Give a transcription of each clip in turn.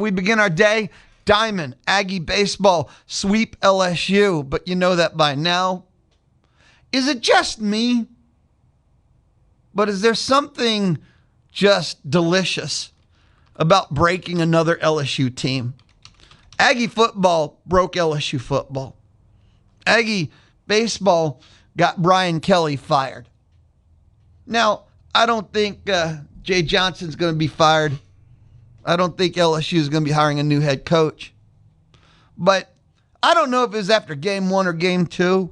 we begin our day, Diamond, Aggie baseball, sweep LSU. But you know that by now. Is it just me? But is there something just delicious about breaking another LSU team? Aggie football broke LSU football. Aggie baseball got Brian Kelly fired. Now, I don't think Jay Johnson's going to be fired. I don't think LSU is going to be hiring a new head coach. But I don't know if it was after game 1 or game 2.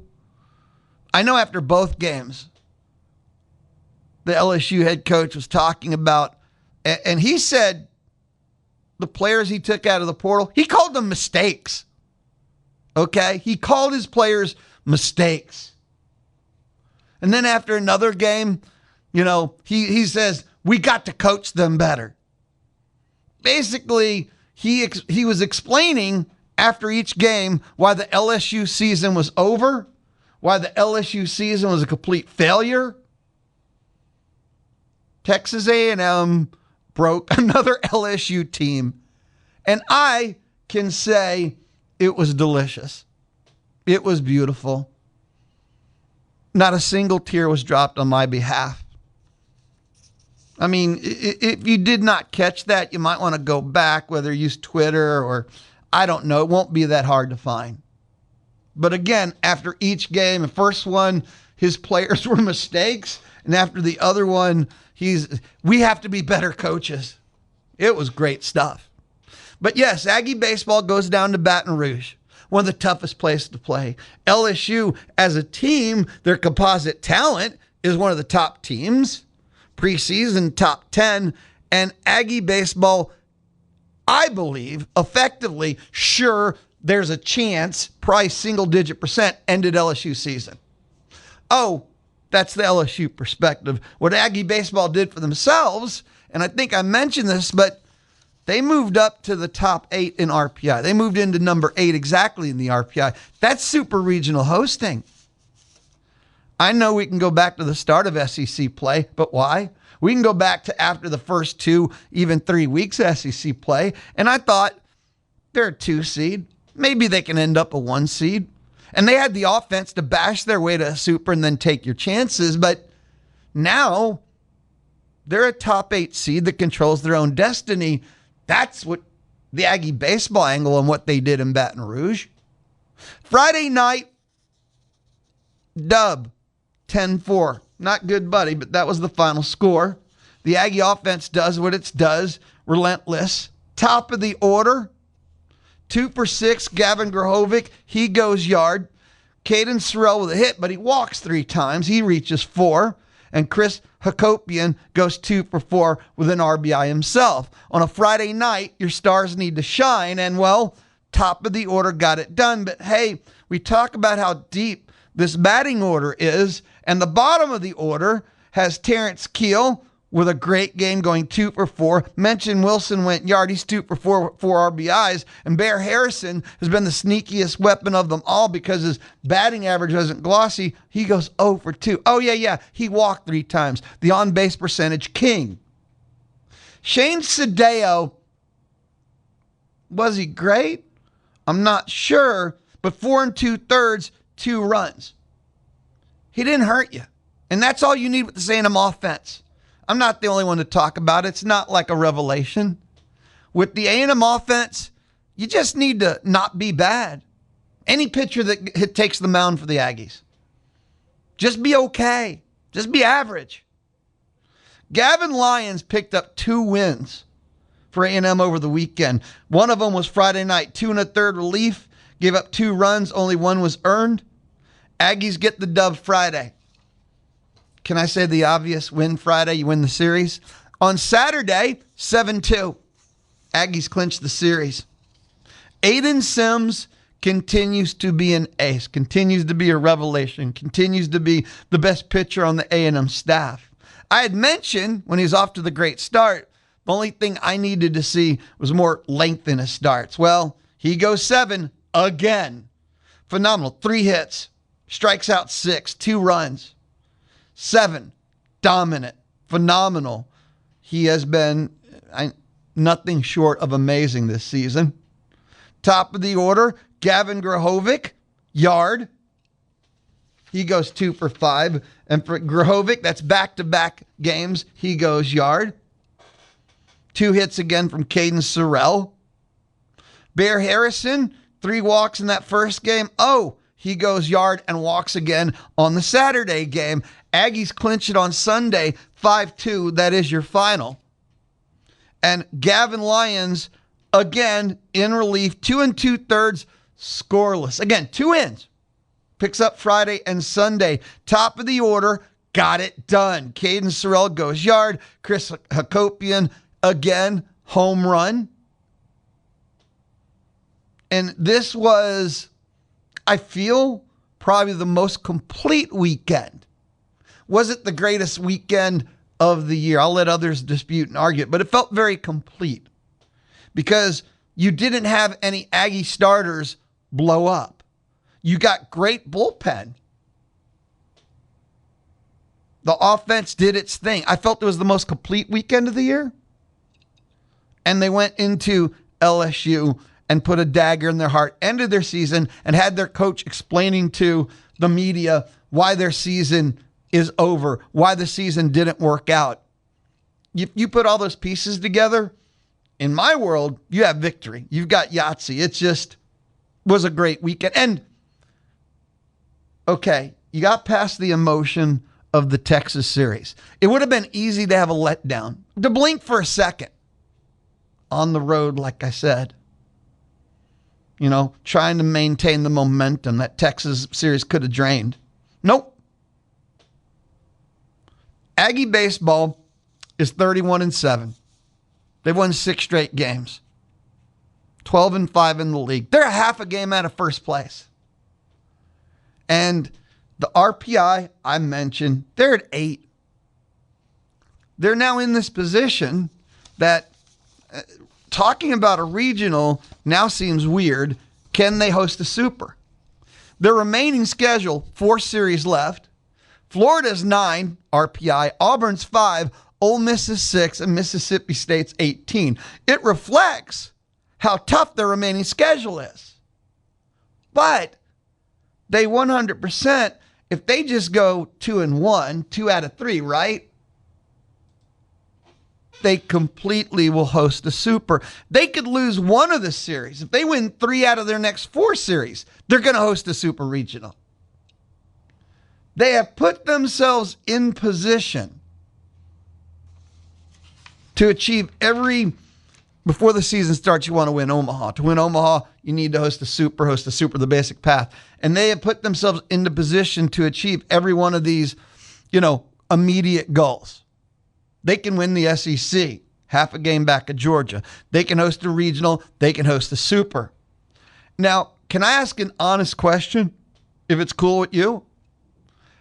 I know after both games, the LSU head coach was talking about, and he said the players he took out of the portal, he called them mistakes. Okay? He called his players mistakes. And then after another game, he says, we got to coach them better. Basically, he was explaining after each game why the LSU season was over, why the LSU season was a complete failure. Texas A&M broke another LSU team, and I can say it was delicious. It was beautiful. Not a single tear was dropped on my behalf. I mean, if you did not catch that, you might want to go back, whether you use Twitter or I don't know. It won't be that hard to find. But again, after each game, the first one, his players were mistakes. And after the other one, we have to be better coaches. It was great stuff. But yes, Aggie baseball goes down to Baton Rouge, one of the toughest places to play. LSU as a team, their composite talent is one of the top teams. Preseason top 10, and Aggie baseball, I believe, effectively, sure, there's a chance, probably single-digit %, ended LSU season. Oh, that's the LSU perspective. What Aggie baseball did for themselves, and I think I mentioned this, but they moved up to the top 8 in RPI. They moved into number 8 exactly in the RPI. That's super regional hosting. I know we can go back to the start of SEC play, but why? We can go back to after the first 2, even 3 weeks of SEC play, and I thought they're a 2 seed. Maybe they can end up a 1 seed. And they had the offense to bash their way to a super and then take your chances, but now they're a top 8 seed that controls their own destiny. That's what the Aggie baseball angle and what they did in Baton Rouge. Friday night, dub. 10-4. Not good, buddy, but that was the final score. The Aggie offense does what it does. Relentless. Top of the order. 2 for 6. Gavin Grahovac. He goes yard. Caden Sorrell with a hit, but he walks 3 times. He reaches 4. And Chris Hakopian goes 2 for 4 with an RBI himself. On a Friday night, your stars need to shine. And, well, top of the order got it done. But, hey, we talk about how deep this batting order is, and the bottom of the order has Terrence Keel with a great game going 2 for 4. Mention Wilson went yard. He's 2 for 4 RBIs. And Bear Harrison has been the sneakiest weapon of them all because his batting average wasn't glossy. He goes 0 for 2. Oh, yeah. He walked 3 times. The on-base percentage king. Shane Sadeo, was he great? I'm not sure, but 4 2/3, 2 runs. He didn't hurt you. And that's all you need with the A&M offense. I'm not the only one to talk about it. It's not like a revelation. With the A&M offense, you just need to not be bad. Any pitcher that takes the mound for the Aggies, just be okay. Just be average. Gavin Lyons picked up 2 wins for A&M over the weekend. One of them was Friday night, 2 1/3 relief, gave up 2 runs, only 1 was earned. Aggies get the dub Friday. Can I say the obvious? Win Friday, you win the series. On Saturday, 7-2. Aggies clinch the series. Aiden Sims continues to be an ace, continues to be a revelation, continues to be the best pitcher on the A&M staff. I had mentioned when he was off to the great start, the only thing I needed to see was more length in his starts. Well, he goes 7 again. Phenomenal. 3 hits. Strikes out 6, 2 runs. 7, dominant, phenomenal. He has been, nothing short of amazing this season. Top of the order, Gavin Grahovac, yard. He goes 2 for 5. And for Grahovac, that's back-to-back games. He goes yard. 2 hits again from Caden Sorrell. Bear Harrison, 3 walks in that first game. Oh, he goes yard and walks again on the Saturday game. Aggies clinch it on Sunday, 5-2. That is your final. And Gavin Lyons, again, in relief, 2 2/3, scoreless. Again, 2 ins. Picks up Friday and Sunday. Top of the order, got it done. Caden Sorrell goes yard. Chris Hakopian, again, home run. And this was, I feel, probably the most complete weekend. Was it the greatest weekend of the year? I'll let others dispute and argue it, but it felt very complete because you didn't have any Aggie starters blow up. You got great bullpen. The offense did its thing. I felt it was the most complete weekend of the year. And they went into LSU and put a dagger in their heart, ended their season, and had their coach explaining to the media why their season is over, why the season didn't work out. You put all those pieces together, in my world, you have victory. You've got Yahtzee. It just was a great weekend. And, okay, you got past the emotion of the Texas series. It would have been easy to have a letdown, to blink for a second on the road, like I said. You know, trying to maintain the momentum that Texas series could have drained. Nope. Aggie baseball is 31-7. They've won 6 straight games. 12-5 in the league. They're a half a game out of first place. And the RPI I mentioned, they're at 8. They're now in this position that talking about a regional now seems weird. Can they host a super? Their remaining schedule, 4 series left. Florida's 9 RPI, Auburn's 5, Ole Miss is 6, and Mississippi State's 18. It reflects how tough their remaining schedule is. But they 100%, if they just go 2-1, 2 out of 3, right? They completely will host a super. They could lose one of the series. If they win 3 out of their next 4 series, they're going to host a super regional. They have put themselves in position to achieve before the season starts, you want to win Omaha. To win Omaha, you need to host a super, the basic path. And they have put themselves into position to achieve every one of these, immediate goals. They can win the SEC, half a game back at Georgia. They can host a regional. They can host a super. Now, can I ask an honest question, if it's cool with you?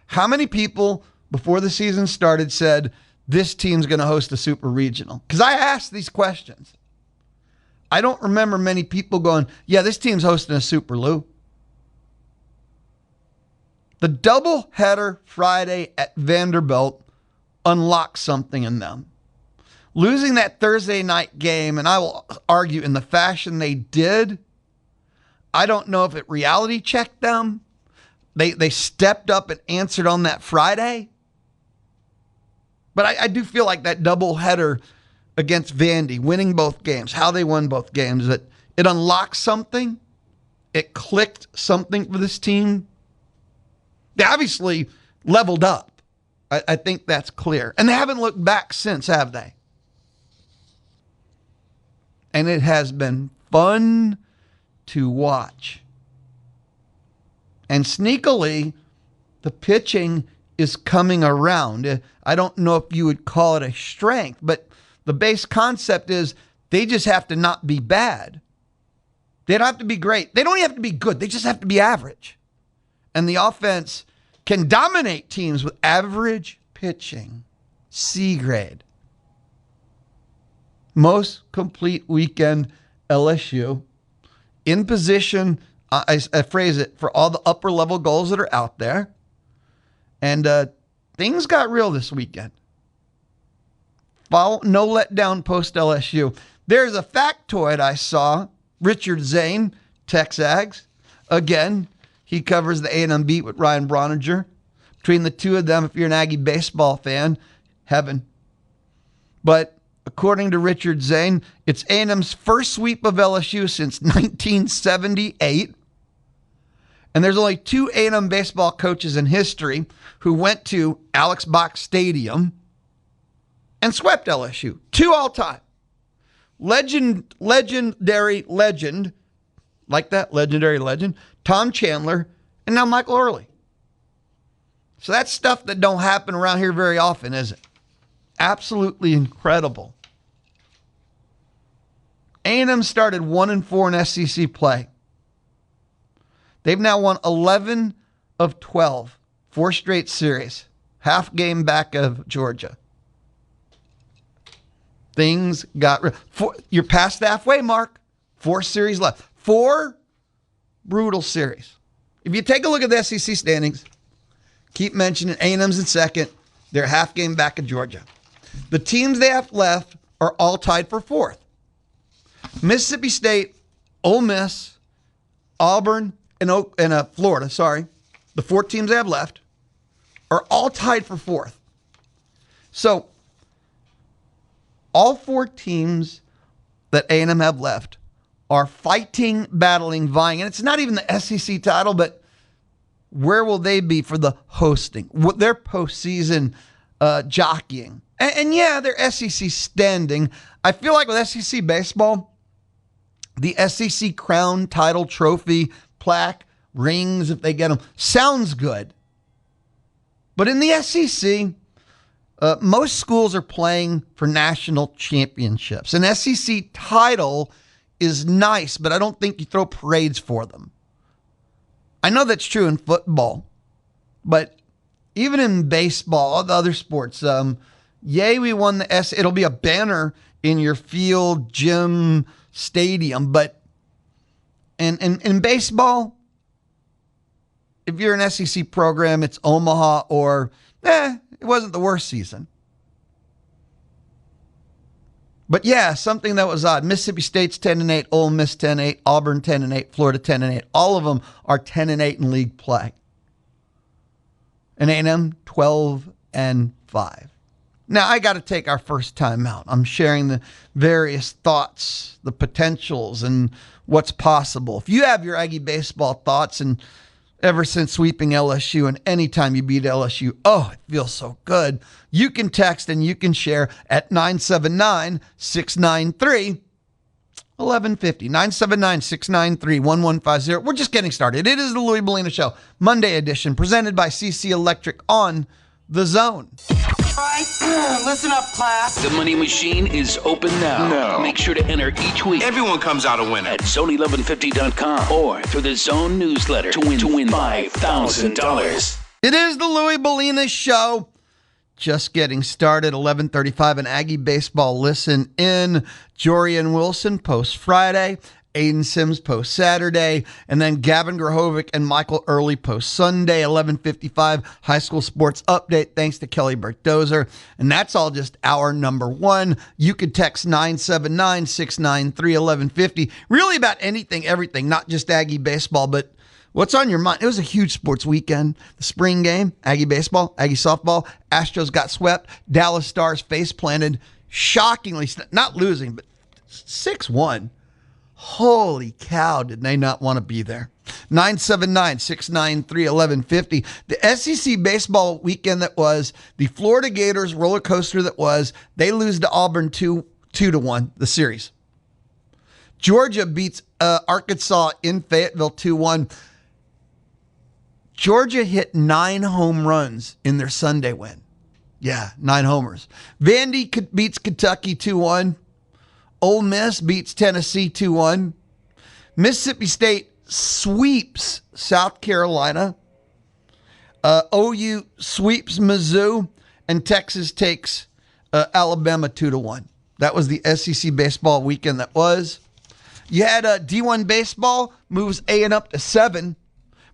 How many people before the season started said, this team's going to host a super regional? Because I asked these questions. I don't remember many people going, yeah, this team's hosting a super, Lou. The doubleheader Friday at Vanderbilt unlocked something in them. Losing that Thursday night game, and I will argue in the fashion they did, I don't know if it reality checked them. They stepped up and answered on that Friday. But I do feel like that doubleheader against Vandy, winning both games, how they won both games, that it unlocked something. It clicked something for this team. They obviously leveled up. I think that's clear. And they haven't looked back since, have they? And it has been fun to watch. And sneakily, the pitching is coming around. I don't know if you would call it a strength, but the base concept is they just have to not be bad. They don't have to be great. They don't even have to be good. They just have to be average. And the offense can dominate teams with average pitching. C grade. Most complete weekend LSU. In position, I phrase it, for all the upper level goals that are out there. And things got real this weekend. No letdown post LSU. There's a factoid I saw. Richard Zane, Texags. Again, he covers the A&M beat with Ryan Broniger. Between the two of them, if you're an Aggie baseball fan, heaven. But according to Richard Zane, it's A&M's first sweep of LSU since 1978. And there's only 2 A&M baseball coaches in history who went to Alex Box Stadium and swept LSU. 2 all time. Legendary legend, like that, legendary legend, Tom Chandler, and now Michael Earley. So that's stuff that don't happen around here very often, is it? Absolutely incredible. A&M started 1-4 in SEC play. They've now won 11 of 12, 4 straight series, half game back of Georgia. Things got... You're past the halfway mark. 4 series left. 4 brutal series. If you take a look at the SEC standings, keep mentioning A&M's in second. They're half game back of Georgia. The teams they have left are all tied for 4th. Mississippi State, Ole Miss, Auburn, and Florida, the 4 teams they have left are all tied for 4th. So all 4 teams that A&M have left are fighting, battling, vying. And it's not even the SEC title, but where will they be for the hosting? Their postseason jockeying. And yeah, their SEC standing. I feel like with SEC baseball, the SEC crown, title, trophy, plaque, rings, if they get them, sounds good. But in the SEC, most schools are playing for national championships. An SEC title is nice, but I don't think you throw parades for them. I know that's true in football, but even in baseball, all the other sports, yay, we won the it'll be a banner in your field, gym, stadium, but in baseball, if you're an SEC program, it's Omaha or, it wasn't the worst season. But yeah, something that was odd. Mississippi State's 10-8, Ole Miss 10-8, Auburn 10-8, Florida 10-8. All of them are 10-8 in league play. And A&M 12-5. Now, I got to take our first time out. I'm sharing the various thoughts, the potentials, and what's possible. If you have your Aggie baseball thoughts, and ever since sweeping LSU and anytime you beat LSU, it feels so good. You can text and you can share at 979-693-1150. 979-693-1150. We're just getting started. It is the Louie Bellina Show, Monday edition, presented by CC Electric on The Zone. All right, listen up, class. The money machine is open now. No. Make sure to enter each week. Everyone comes out a winner. At zone1150.com or through the Zone newsletter to win $5,000. It is the Louie Bellina Show. Just getting started, 11:35, an Aggie baseball listen in. Jorian Wilson post Friday, Aiden Sims post Saturday, and then Gavin Grahovac and Michael Earley post Sunday, 11:55, high school sports update, thanks to Kelly Bertdozer. And that's all just hour number 1. You could text 979-693-1150, really about anything, everything, not just Aggie baseball, but what's on your mind? It was a huge sports weekend. The spring game, Aggie baseball, Aggie softball, Astros got swept, Dallas Stars face planted, shockingly, not losing, but 6-1. Holy cow, did they not want to be there? 979-693-1150. The SEC baseball weekend that was, the Florida Gators roller coaster that was, they lose to Auburn 2-1, the series. Georgia beats Arkansas in Fayetteville 2-1. Georgia hit 9 home runs in their Sunday win. Yeah, 9 homers. Vandy beats Kentucky 2-1. Ole Miss beats Tennessee 2-1. Mississippi State sweeps South Carolina. OU sweeps Mizzou. And Texas takes Alabama 2-1. That was the SEC baseball weekend that was. You had D1 baseball moves A&M up to 7.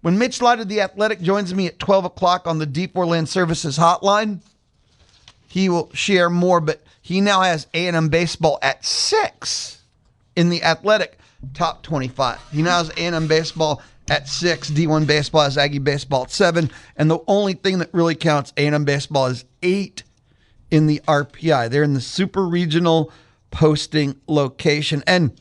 When Mitch Light of The Athletic joins me at 12 o'clock on the D4 Land Services hotline, he will share more, but He now has A&M baseball at 6 in the athletic top 25. He now has A&M baseball at 6. D1 baseball has Aggie baseball at 7. And the only thing that really counts A&M baseball is 8 in the RPI. They're in the super regional posting location. And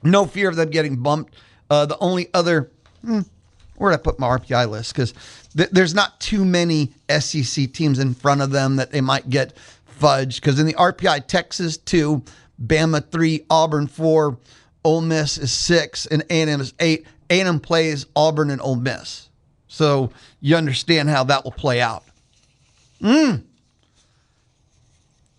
no fear of them getting bumped. The only other, where did I put my RPI list? Because there's not too many SEC teams in front of them that they might get fudged. Because in the RPI, Texas 2, Bama 3, Auburn 4, Ole Miss is 6, and A&M is 8. A&M plays Auburn and Ole Miss. So you understand how that will play out. I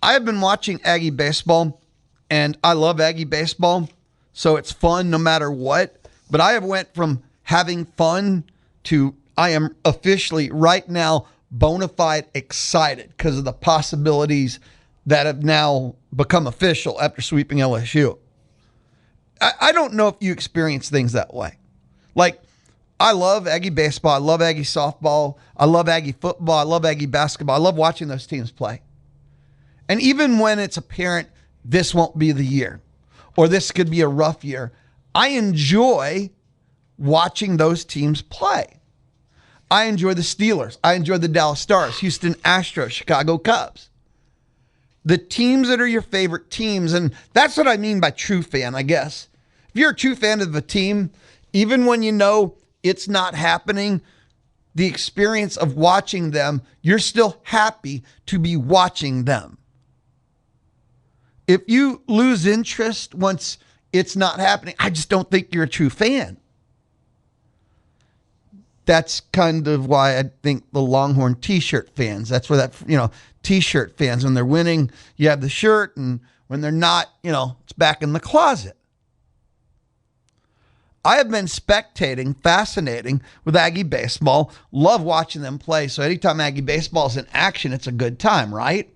have been watching Aggie baseball, and I love Aggie baseball, so it's fun no matter what. But I have went from having fun to I am officially right now bona fide excited because of the possibilities that have now become official after sweeping LSU. I don't know if you experience things that way. Like, I love Aggie baseball. I love Aggie softball. I love Aggie football. I love Aggie basketball. I love watching those teams play. And even when it's apparent this won't be the year or this could be a rough year, I enjoy watching those teams play. I enjoy the Steelers. I enjoy the Dallas Stars, Houston Astros, Chicago Cubs. The teams that are your favorite teams, and that's what I mean by true fan, I guess. If you're a true fan of a team, even when you know it's not happening, the experience of watching them, you're still happy to be watching them. If you lose interest once it's not happening, I just don't think you're a true fan. That's kind of why I think the Longhorn t-shirt fans, that's where that, t-shirt fans, when they're winning, you have the shirt, and when they're not, it's back in the closet. I have been spectating, fascinating with Aggie baseball, love watching them play. So anytime Aggie baseball is in action, it's a good time, right?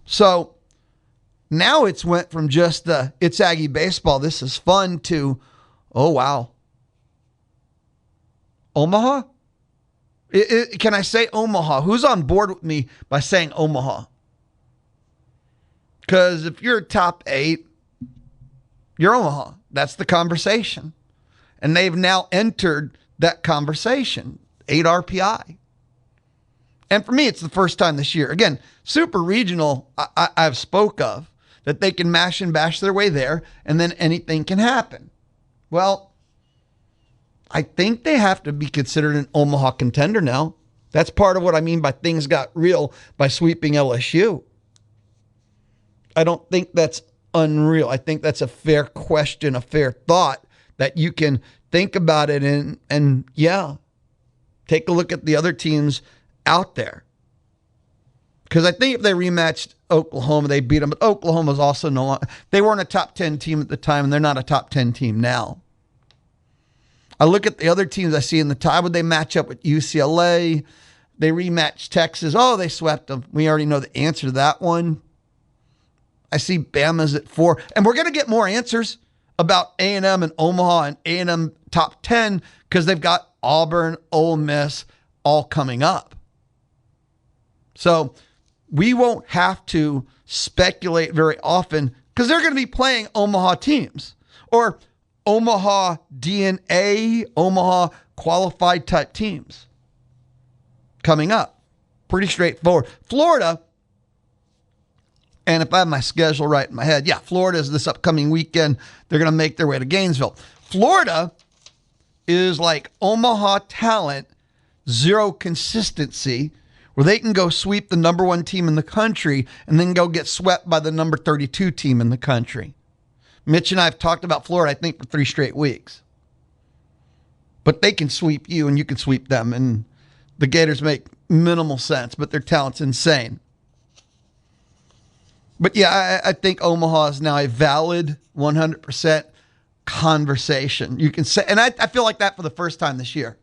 So now it's went from just it's Aggie baseball, this is fun, to, oh, wow. Omaha? Can I say Omaha? Who's on board with me by saying Omaha? Because if you're top 8, you're Omaha. That's the conversation. And they've now entered that conversation. 8 RPI. And for me, it's the first time this year. Again, super regional, I've spoke of, that they can mash and bash their way there, and then anything can happen. Well, I think they have to be considered an Omaha contender now. That's part of what I mean by things got real by sweeping LSU. I don't think that's unreal. I think that's a fair question, a fair thought that you can think about it and take a look at the other teams out there. Because I think if they rematched Oklahoma, they beat them. But Oklahoma's also no longer, they weren't a top 10 team at the time, and they're not a top 10 team now. I look at the other teams I see in the tie. Would they match up with UCLA? They rematched Texas. Oh, they swept them. We already know the answer to that one. I see Bama's at 4. And we're going to get more answers about A&M and Omaha and A&M top 10 because they've got Auburn, Ole Miss all coming up. So we won't have to speculate very often because they're going to be playing Omaha teams or Omaha DNA, Omaha qualified type teams coming up. Pretty straightforward. Florida, and if I have my schedule right in my head, Florida is this upcoming weekend. They're going to make their way to Gainesville. Florida is like Omaha talent, zero consistency, where they can go sweep the number 1 team in the country and then go get swept by the number 32 team in the country. Mitch and I have talked about Florida, I think, for 3 straight weeks. But they can sweep you and you can sweep them. And the Gators make minimal sense, but their talent's insane. But I think Omaha is now a valid 100% conversation. You can say, and I feel like that for the first time this year.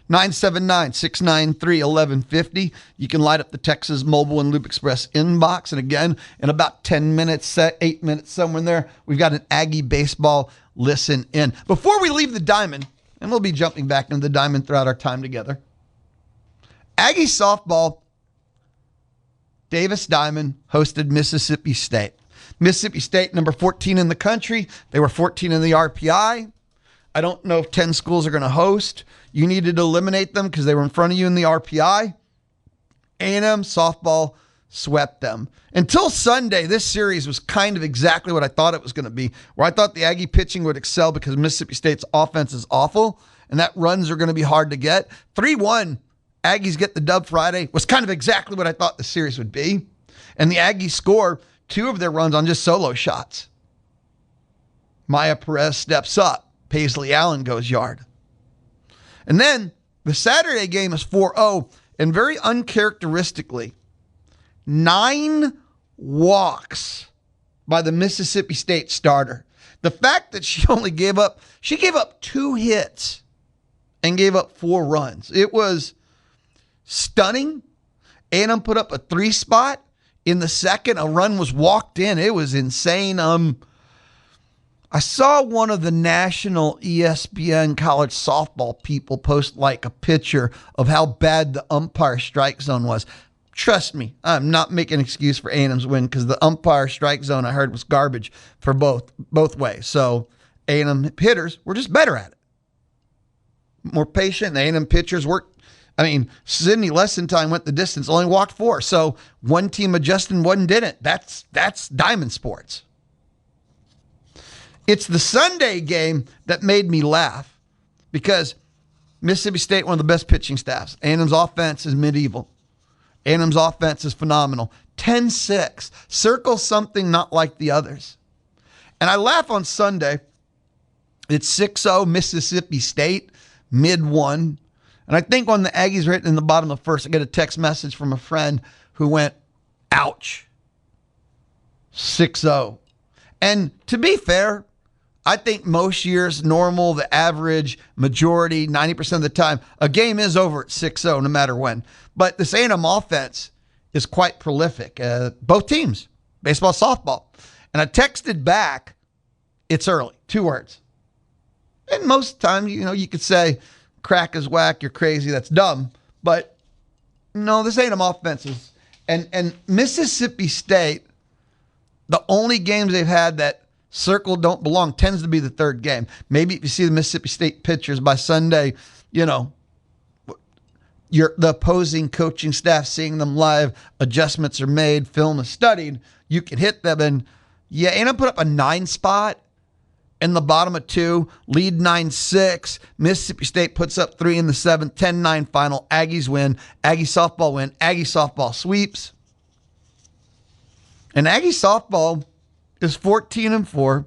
979-693-1150. You can light up the Texas Mobile and Loop Express inbox. And again, in about 10 minutes, 8 minutes, somewhere in there, we've got an Aggie baseball listen in. Before we leave the diamond, and we'll be jumping back into the diamond throughout our time together, Aggie softball, Davis Diamond hosted Mississippi State. Mississippi State, number 14 in the country. They were 14 in the RPI. I don't know if 10 schools are going to host. You needed to eliminate them because they were in front of you in the RPI. A&M softball swept them. Until Sunday, this series was kind of exactly what I thought it was going to be, where I thought the Aggie pitching would excel because Mississippi State's offense is awful, and that runs are going to be hard to get. 3-1, Aggies get the dub Friday, was kind of exactly what I thought the series would be. And the Aggies score 2 of their runs on just solo shots. Maya Perez steps up. Paisley Allen goes yard. And then the Saturday game is 4-0, and very uncharacteristically, 9 walks by the Mississippi State starter. The fact that she gave up 2 hits and gave up 4 runs. It was stunning. A&M put up a 3 spot. In the second, a run was walked in. It was insane. I saw one of the national ESPN college softball people post like a picture of how bad the umpire strike zone was. Trust me, I'm not making an excuse for A&M's win because the umpire strike zone I heard was garbage for both ways. So A&M hitters were just better at it. More patient. The A&M pitchers worked. Sydney Lessentime went the distance, only walked 4. So one team adjusted and one didn't. That's diamond sports. It's the Sunday game that made me laugh because Mississippi State, one of the best pitching staffs. A&M's offense is medieval. A&M's offense is phenomenal. 10-6. Circle something not like the others. And I laugh on Sunday. It's 6-0 Mississippi State, mid-1. And I think when the Aggies written in the bottom of the first, I get a text message from a friend who went, ouch, 6-0. And to be fair, I think most years, normal, the average, majority, 90% of the time, a game is over at 6-0 no matter when. But this A&M offense is quite prolific. Both teams, baseball, softball. And I texted back, it's early, 2 words. And most times, you could say, crack is whack, you're crazy, that's dumb. But no, this A&M offense is. And Mississippi State, the only games they've had that circle don't belong tends to be the 3rd game. Maybe if you see the Mississippi State pitchers by Sunday, the opposing coaching staff seeing them live, adjustments are made, film is studied, you can hit them. And yeah, A&M put up a 9 spot in the bottom of 2, lead 9-6. Mississippi State puts up 3 in the 7th, 10-9 final. Aggies win. Aggie softball win. Aggie softball sweeps. And Aggie softball is 14-4.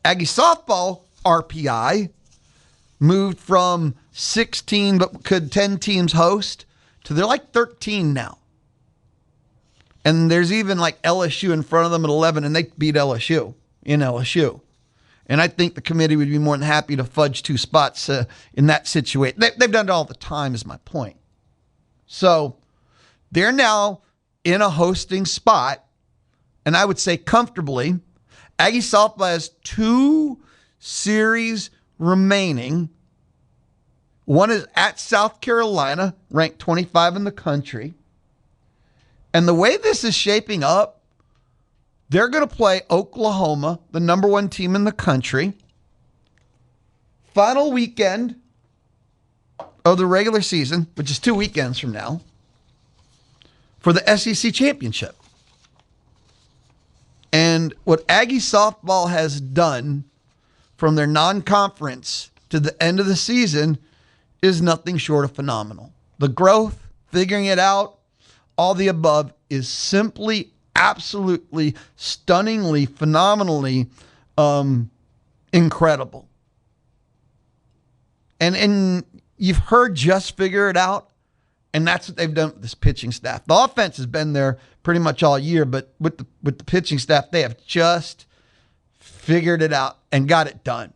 Aggie softball RPI moved from 16, but could 10 teams host, to they're like 13 now. And there's even like LSU in front of them at 11, and they beat LSU in LSU. And I think the committee would be more than happy to fudge 2 spots in that situation. They've done it all the time, is my point. So they're now in a hosting spot, and I would say comfortably. Aggie softball has 2 series remaining. One is at South Carolina, ranked 25 in the country. And the way this is shaping up, they're going to play Oklahoma, the number 1 team in the country. Final weekend of the regular season, which is 2 weekends from now, for the SEC championship. And what Aggie softball has done from their non-conference to the end of the season is nothing short of phenomenal. The growth, figuring it out, all the above is simply absolutely, stunningly, phenomenally incredible. And you've heard just figure it out, and that's what they've done with this pitching staff. The offense has been there pretty much all year, but with the pitching staff, they have just figured it out and got it done.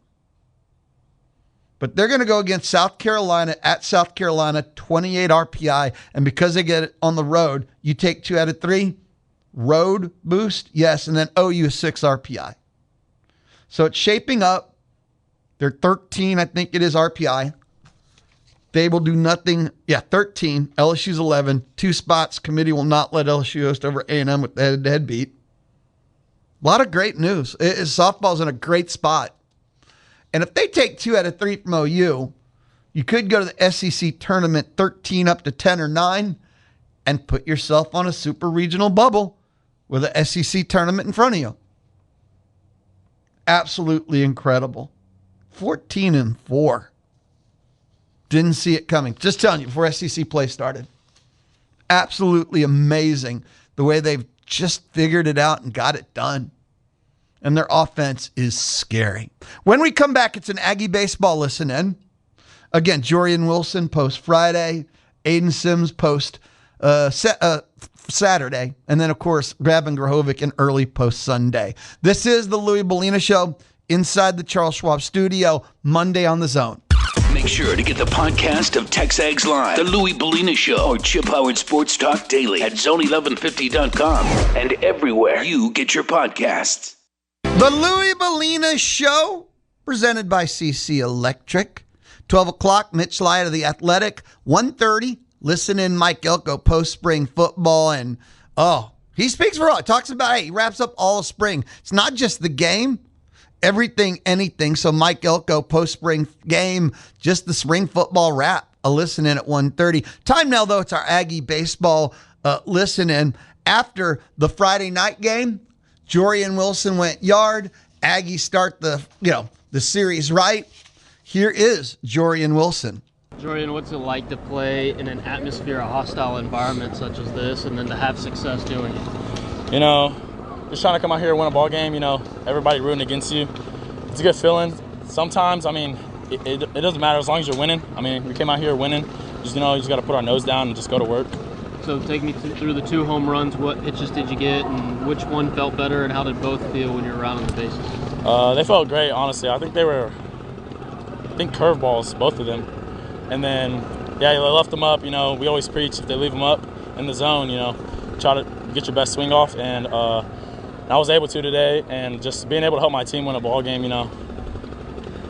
But they're going to go against South Carolina at South Carolina, 28 RPI, and because they get it on the road, you take 2 out of 3. Road boost, yes, and then OU 6 RPI. So it's shaping up. They're 13, I think it is, RPI. They will do nothing. Yeah, 13. LSU's 11. 2 spots. Committee will not let LSU host over A&M with the head-to-head beat. A lot of great news. Softball's in a great spot. And if they take 2 out of 3 from OU, you could go to the SEC tournament 13 up to 10 or 9 and put yourself on a super regional bubble with an SEC tournament in front of you. Absolutely incredible. 14-4. Didn't see it coming. Just telling you, before SEC play started. Absolutely amazing the way they've just figured it out and got it done. And their offense is scary. When we come back, it's an Aggie baseball listen in. Again, Jorian Wilson post Friday. Aiden Sims post Saturday. And then, of course, Grahovac and Earley post Sunday. This is the Louie Bellina Show inside the Charles Schwab studio, Monday on the Zone. Make sure to get the podcast of TexAgs Live, the Louie Bellina Show, or Chip Howard Sports Talk Daily at zone1150.com and everywhere you get your podcasts. The Louie Bellina Show, presented by CC Electric. 12 o'clock, Mitch Lyatt of The Athletic. 1:30, listen in Mike Elko post-spring football. And, he speaks for all. He talks about, he wraps up all of spring. It's not just the game. Everything, anything. So Mike Elko, post-spring game, just the spring football wrap. A listen in at 1:30. Time now, though, it's our Aggie baseball listen in. After the Friday night game, Jorian Wilson went yard. Aggies start the series right. Here is Jorian Wilson. Jorian, what's it like to play in an atmosphere, a hostile environment such as this, and then to have success doing it? Just trying to come out here and win a ball game, everybody rooting against you. It's a good feeling. Sometimes, it doesn't matter as long as you're winning. We came out here winning. Just got to put our nose down and just go to work. So take me through the 2 home runs. What pitches did you get, and which one felt better, and how did both feel when you were out on the bases? They felt great, honestly. I think curveballs, both of them. And then, they left them up. We always preach if they leave them up in the zone, try to get your best swing off. And I was able to today, and just being able to help my team win a ball game,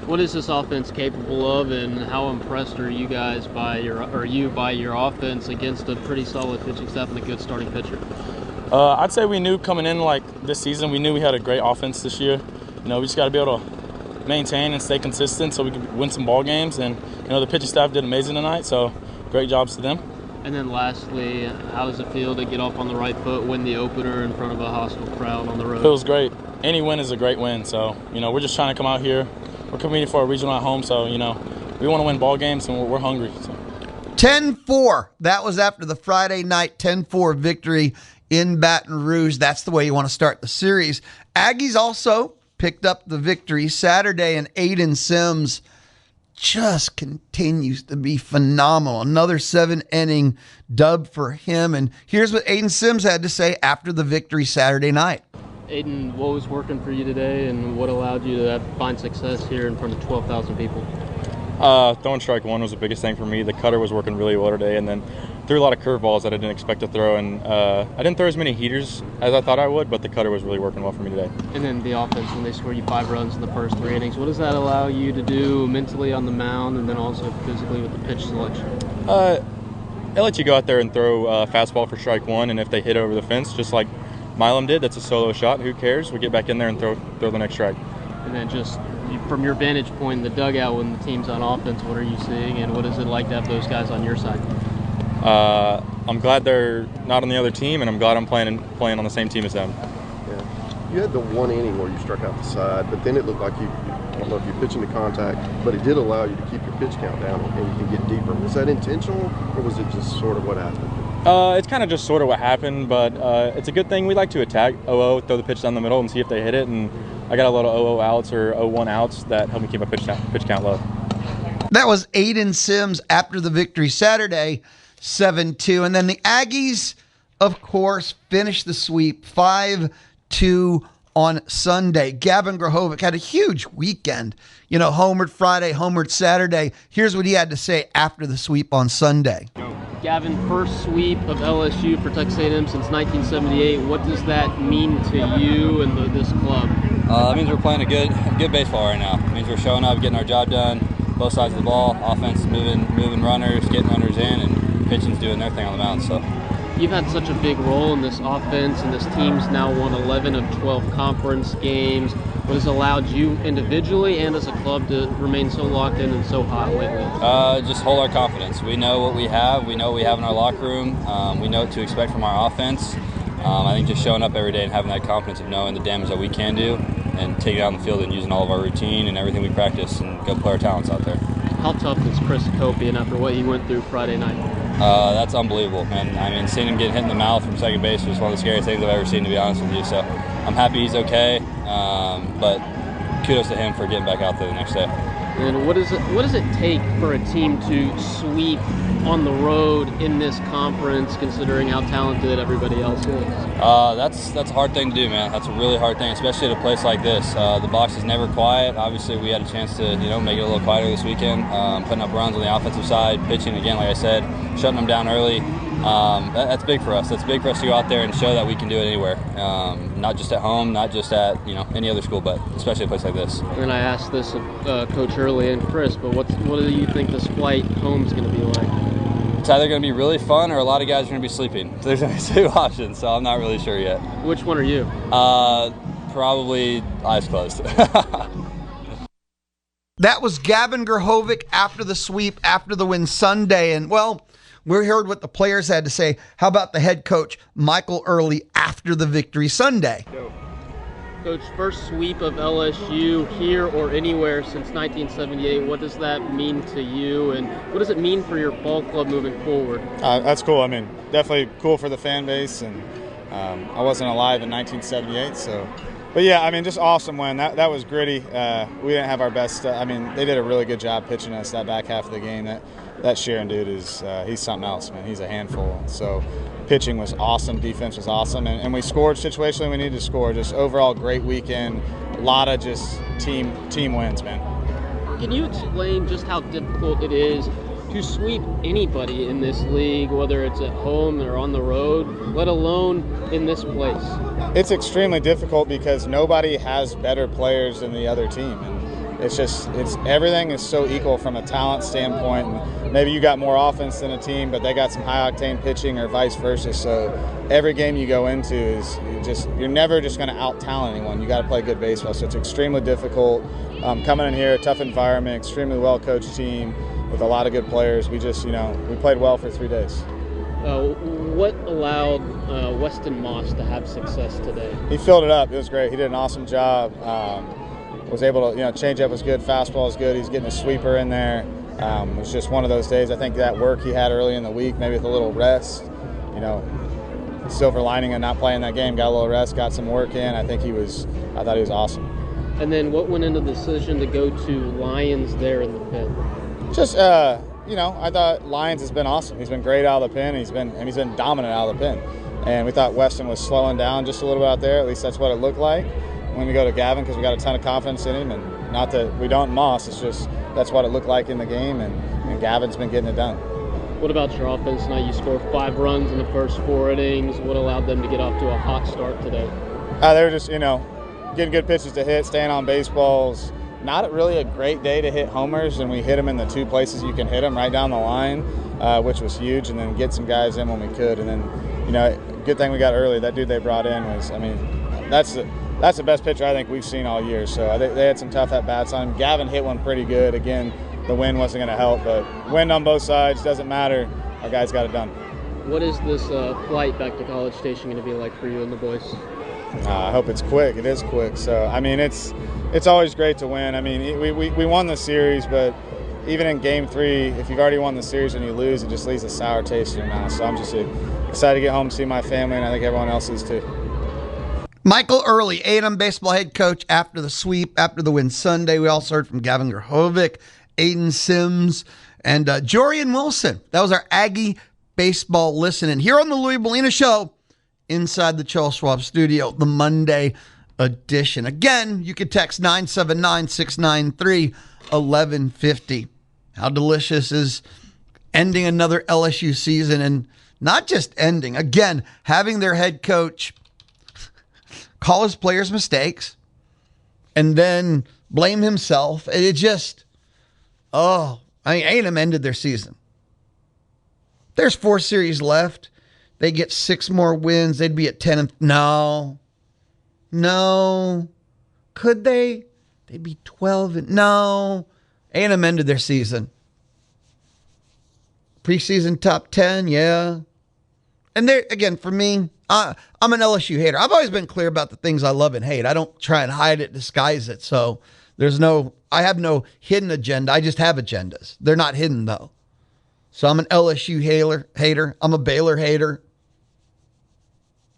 What is this offense capable of, and how impressed are you guys by your offense against a pretty solid pitching staff and a good starting pitcher? I'd say we knew coming in this season, we knew we had a great offense this year. We just got to be able to maintain and stay consistent so we can win some ball games. And the pitching staff did amazing tonight, so great jobs to them. And then lastly, how does it feel to get off on the right foot, win the opener in front of a hostile crowd on the road? Feels great. Any win is a great win. So we're just trying to come out here. We're competing for a regional at home, so we want to win ball games and we're hungry. So. 10-4. That was after the Friday night 10-4 victory in Baton Rouge. That's the way you want to start the series. Aggies also picked up the victory Saturday, and Aiden Sims just continues to be phenomenal. Another 7-inning dub for him. And here's what Aiden Sims had to say after the victory Saturday night. Aiden, what was working for you today, and what allowed you to find success here in front of 12,000 people? Throwing strike one was the biggest thing for me. The cutter was working really well today, and then threw a lot of curveballs that I didn't expect to throw. And I didn't throw as many heaters as I thought I would, but the cutter was really working well for me today. And then the offense, when they score you 5 runs in the first 3 innings, what does that allow you to do mentally on the mound, and then also physically with the pitch selection? They let you go out there and throw a fastball for strike one, and if they hit over the fence, just like Milam did, that's a solo shot. Who cares? We get back in there and throw the next strike. And then just from your vantage point in the dugout when the team's on offense, what are you seeing, and what is it like to have those guys on your side? I'm glad they're not on the other team, and I'm glad I'm playing on the same team as them. Yeah. You had the 1 inning where you struck out the side, but then it looked like I don't know if you're pitching to contact, but it did allow you to keep your pitch count down and get deeper. Was that intentional, or was it just sort of what happened? It's kind of just sort of what happened, but it's a good thing. We like to attack 0-0, throw the pitch down the middle and see if they hit it, and I got a lot of 0-0 outs or 0-1 outs that help me keep my pitch count low. That was Aiden Sims after the victory Saturday, 7-2. And then the Aggies, of course, finished the sweep 5-2 on Sunday. Gavin Grahovac had a huge weekend. Homered Friday, homered Saturday. Here's what he had to say after the sweep on Sunday. Gavin, first sweep of LSU for Texas A&M since 1978. What does that mean to you and this club? It means we're playing a good baseball right now. It means we're showing up, getting our job done. both sides of the ball. Offense is moving runners, getting runners in, and pitching's doing their thing on the mound. So You've had such a big role in this offense, and this team's now won 11 of 12 conference games. What has allowed you individually and as a club to remain so locked in and so hot lately? Just hold our confidence. We know what we have. We know what we have in our locker room. We know what to expect from our offense. I think just showing up every day and having that confidence of knowing the damage that we can do and taking it out on the field and using all of our routine and everything we practice and go play our talents out there. How tough is Chris Copian after what he went through Friday night? That's unbelievable, man. I mean, seeing him get hit in the mouth from second base was one of the scariest things I've ever seen, to be honest with you. So I'm happy he's okay, but kudos to him for getting back out there the next day. And what does it take for a team to sweep on the road in this conference, considering how talented everybody else is? That's a hard thing to do, man. That's a really hard thing, especially at a place like this. The box is never quiet. Obviously, we had a chance to make it a little quieter this weekend, putting up runs on the offensive side, pitching again, like I said, shutting them down early. That's big for us. That's big for us to go out there and show that we can do it anywhere, not just at home, not just at any other school, but especially a place like this. And I asked this of Coach Earley and Chris, but what do you think this flight home is going to be like? It's either going to be really fun or a lot of guys are going to be sleeping. There's only two options, so I'm not really sure yet. Which one are you? Probably eyes closed. That was Gavin Grahovac after the sweep, after the win Sunday. And, well, we heard what the players had to say. How about the head coach, Michael Earley, after the victory Sunday? Coach, first sweep of LSU here or anywhere since 1978. What does that mean to you, and what does it mean for your ball club moving forward? That's cool. I mean, definitely cool for the fan base, and I wasn't alive in 1978, so. But yeah, I mean, just awesome win. That was gritty. We didn't have our best. I mean, they did a really good job pitching us that back half of the game. That Sharon dude he's something else, man. He's a handful. So pitching was awesome, defense was awesome, and we scored situationally we needed to score. Just overall great weekend. A lot of just team wins, man. Can you explain just how difficult it is to sweep anybody in this league, whether it's at home or on the road, let alone in this place? It's extremely difficult because nobody has better players than the other team, and it's everything is so equal from a talent standpoint. And maybe you got more offense than a team, but they got some high octane pitching, or vice versa. So every game you go into is you're never just going to out talent anyone. You got to play good baseball. So it's extremely difficult. Coming in here, tough environment, extremely well coached team with a lot of good players. We just we played well for 3 days. What allowed Weston Moss to have success today? He filled it up. It was great. He did an awesome job. Was able to, change up was good, fastball was good. He's getting a sweeper in there. It was just one of those days. I think that work he had early in the week, maybe with a little rest, silver lining of not playing that game, got a little rest, got some work in. I thought he was awesome. And then what went into the decision to go to Lyons there in the pit? Just, I thought Lyons has been awesome. He's been great out of the pen. He's been dominant out of the pen. And we thought Weston was slowing down just a little bit out there. At least that's what it looked like when we go to Gavin, because we got a ton of confidence in him. And not that we don't in Moss, it's just that's what it looked like in the game. And Gavin's been getting it done. What about your offense tonight? You scored 5 runs in the first 4 innings. What allowed them to get off to a hot start today? They were just, getting good pitches to hit, staying on baseballs. Not really a great day to hit homers, and we hit them in the 2 places you can hit them, right down the line, which was huge, and then get some guys in when we could. And then, good thing we got Early. That dude they brought in was, that's the best pitcher I think we've seen all year. So they had some tough at-bats on him. Gavin hit one pretty good. Again, the wind wasn't going to help, but wind on both sides, doesn't matter. Our guys got it done. What is this flight back to College Station going to be like for you and the boys? I hope it's quick. It is quick. So, it's always great to win. We won the series, but even in Game 3, if you've already won the series and you lose, it just leaves a sour taste in your mouth. So I'm just excited to get home and see my family, and I think everyone else is too. Michael Earley, A&M baseball head coach, after the sweep, after the win Sunday. We also heard from Gavin Grahovac, Aiden Sims, and Jorian Wilson. That was our Aggie baseball listening here on the Louie Bellina Show inside the Charles Schwab studio, the Monday edition. Again, you could text 979-693-1150. How delicious is ending another LSU season, and not just ending, again, having their head coach call his players mistakes and then blame himself. Oh, I mean, A&M ended their season. There's 4 series left. They get 6 more wins. They'd be at 10. No. Could they? They'd be 12. No. A&M ended their season. Preseason top 10, yeah. And there again, for me, I'm an LSU hater. I've always been clear about the things I love and hate. I don't try and hide it, disguise it. So I have no hidden agenda. I just have agendas. They're not hidden though. So I'm an LSU hater. I'm a Baylor hater.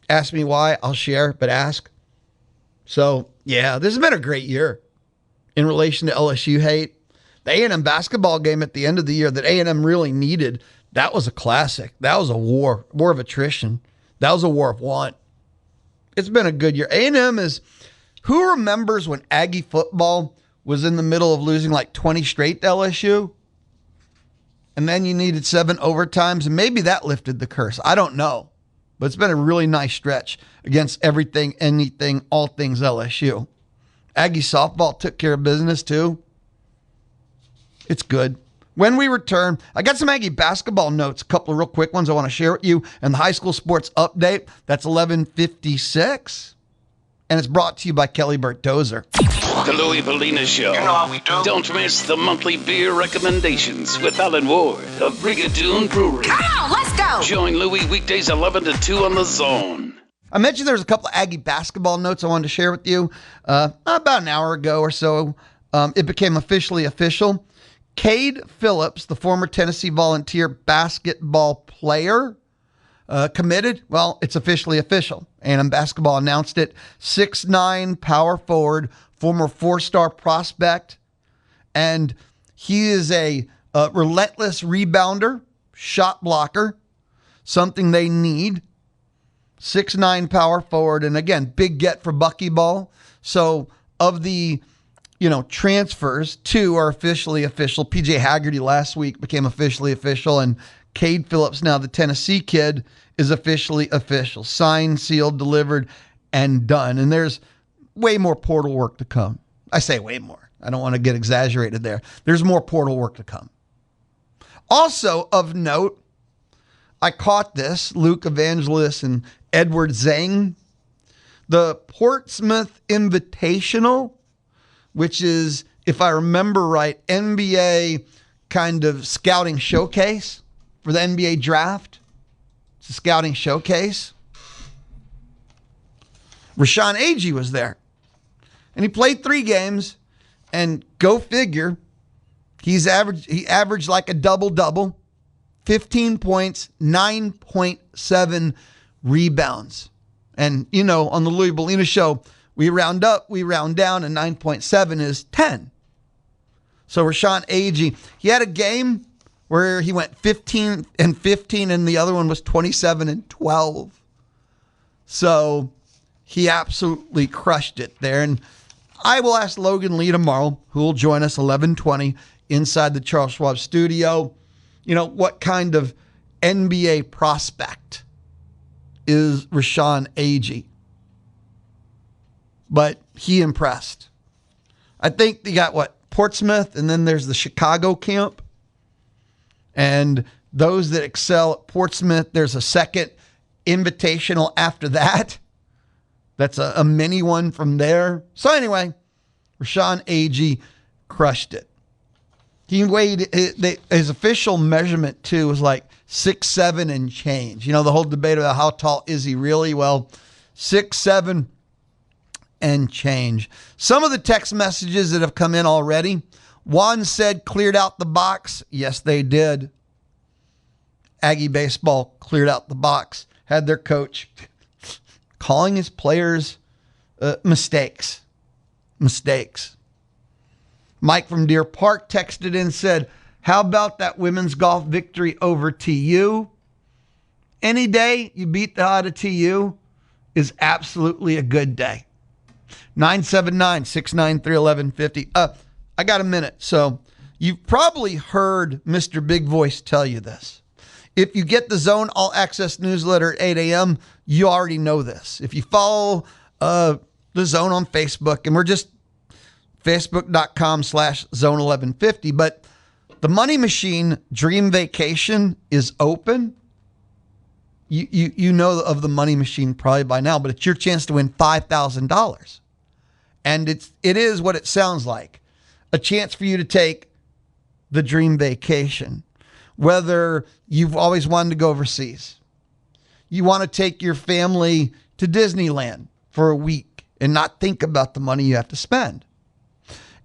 Ask me why, I'll share, but ask. So yeah, this has been a great year in relation to LSU hate. The A&M basketball game at the end of the year that A&M really needed, that was a classic. That was a war of attrition. That was a war of want. It's been a good year. A&M is, who remembers when Aggie football was in the middle of losing like 20 straight to LSU? And then you needed 7 overtimes, and maybe that lifted the curse. I don't know. But it's been a really nice stretch against everything, anything, all things LSU. Aggie softball took care of business too. It's good. When we return, I got some Aggie basketball notes, a couple of real quick ones I want to share with you, and the high school sports update. That's 11:56, and it's brought to you by Kelly Burt Dozer. The Louie Bellina Show. You know how we do. Don't miss the monthly beer recommendations with Alan Ward of Brigadoon Brewery. Come on, let's go. Join Louie weekdays 11 to 2 on The Zone. I mentioned there was a couple of Aggie basketball notes I wanted to share with you. About an hour ago or so, it became officially official. Cade Phillips, the former Tennessee Volunteer basketball player, committed. Well, it's officially official. A&M basketball announced it. 6'9" power forward, former 4-star prospect. And he is a relentless rebounder, shot blocker, something they need. 6'9" power forward. And again, big get for buckyball. So of the transfers, 2 are officially official. PJ Haggerty last week became officially official, and Cade Phillips, now the Tennessee kid, is officially official. Signed, sealed, delivered, and done. And there's way more portal work to come. I say way more. I don't want to get exaggerated there. There's more portal work to come. Also of note, I caught this, Luke Evangelos and Edward Zhang. The Portsmouth Invitational, which is, if I remember right, NBA kind of scouting showcase for the NBA draft. It's a scouting showcase. Rashawn Agee was there. And he played 3 games, and go figure, he averaged like a double-double, 15 points, 9.7 rebounds. And, on the Louie Bellina Show, we round up, we round down, and 9.7 is 10. So Rashawn Agee, he had a game where he went 15 and 15, and the other one was 27 and 12. So he absolutely crushed it there. And I will ask Logan Lee tomorrow, who will join us 11:20 inside the Charles Schwab studio, what kind of NBA prospect is Rashawn Agee? But he impressed. I think they got Portsmouth, and then there's the Chicago camp. And those that excel at Portsmouth, there's a second invitational after that. That's a mini one from there. So anyway, Rashawn Agee crushed it. He weighed, his official measurement too was like 6'7" and change. The whole debate about how tall is he really? Well, 6'7" and change. Some of the text messages that have come in already. Juan said, cleared out the box. Yes, they did. Aggie baseball cleared out the box. Had their coach calling his players mistakes. Mike from Deer Park texted in and said, how about that women's golf victory over TU? Any day you beat the out of TU is absolutely a good day. 979-693-1150. I got a minute. So you've probably heard Mr. Big Voice tell you this. If you get the Zone All Access newsletter at 8 a.m., you already know this. If you follow the Zone on Facebook, and we're just facebook.com/zone1150, but The Money Machine Dream Vacation is open. You know of the Money Machine probably by now, but it's your chance to win $5,000. And it is what it sounds like. A chance for you to take the dream vacation. Whether you've always wanted to go overseas, you want to take your family to Disneyland for a week and not think about the money you have to spend.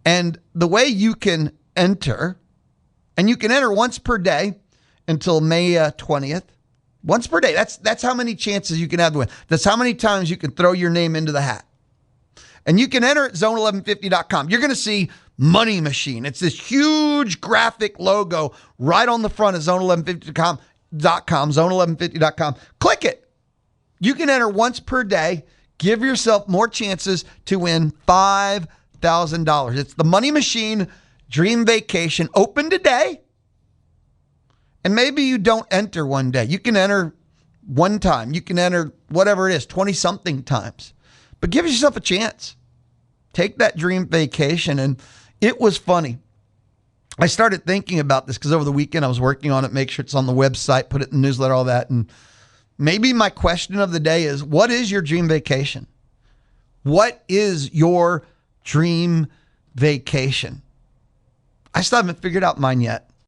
And the way you can enter, and you can enter once per day until May 20th. Once per day. That's how many chances you can have to win. That's how many times you can throw your name into the hat. And you can enter at zone1150.com. You're going to see Money Machine. It's this huge graphic logo right on the front of zone1150.com, zone1150.com. Click it. You can enter once per day. Give yourself more chances to win $5,000. It's the Money Machine Dream Vacation, open today. And maybe you don't enter one day. You can enter one time. You can enter whatever it is, 20-something times. But give yourself a chance. Take that dream vacation. And it was funny. I started thinking about this because over the weekend I was working on it, make sure it's on the website, put it in the newsletter, all that. And maybe my question of the day is, what is your dream vacation? What is your dream vacation? I still haven't figured out mine yet.